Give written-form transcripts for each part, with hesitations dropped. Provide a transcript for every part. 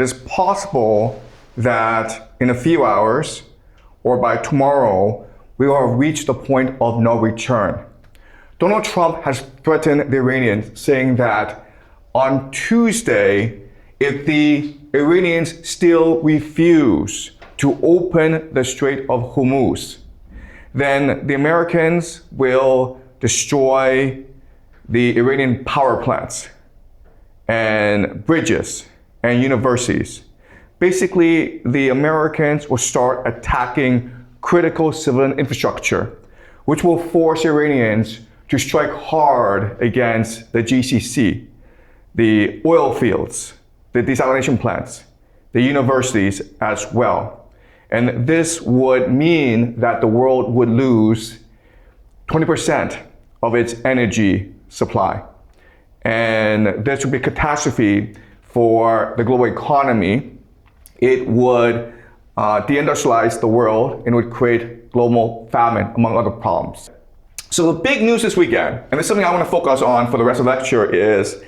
It's possible that in a few hours or by tomorrow, we will have reached the point of no return. Donald Trump has threatened the Iranians, saying that on Tuesday, if the Iranians still refuse to open the Strait of Hormuz, then the Americans will destroy the Iranian power plants and bridges and universities. Basically, the Americans will start attacking critical civilian infrastructure, which will force Iranians to strike hard against the GCC, the oil fields, the desalination plants, the universities as well. And this would mean that the world would lose 20% of its energy supply. And this would be a catastrophe for the global economy. It would deindustrialize the world and would create global famine, among other problems. So the big news this weekend, and it's something I want to focus on for the rest of the lecture, is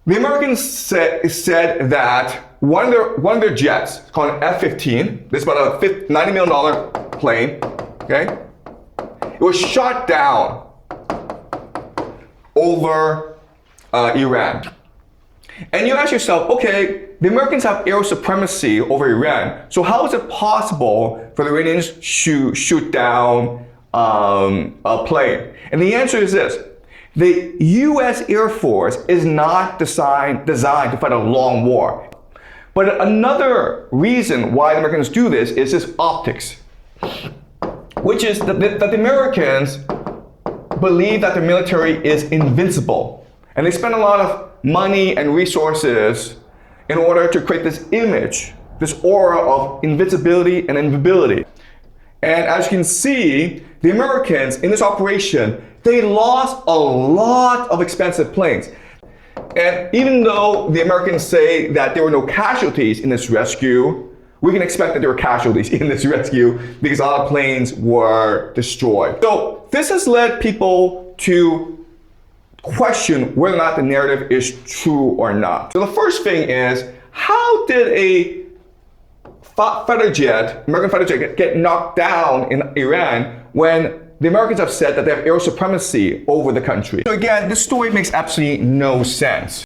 the Americans said that one of their jets, called an F-15, this is about a $90 million plane, okay? It was shot down over Iran. And you ask yourself, okay, the Americans have air supremacy over Iran, so how is it possible for the Iranians to shoot down a plane? And the answer is this: the US Air Force is not designed to fight a long war. But another reason why the Americans do this is this optics, which is that the Americans believe that the military is invincible. And they spend a lot of money and resources in order to create this image, this aura of invincibility and invisibility. And as you can see, the Americans in this operation, they lost a lot of expensive planes. And even though the Americans say that there were no casualties in this rescue, we can expect that there were casualties in this rescue because a lot of planes were destroyed. So this has led people to question whether or not the narrative is true or not. So the first thing is, how did a fighter jet, American fighter jet, get knocked down in Iran when the Americans have said that they have air supremacy over the country? So again, this story makes absolutely no sense.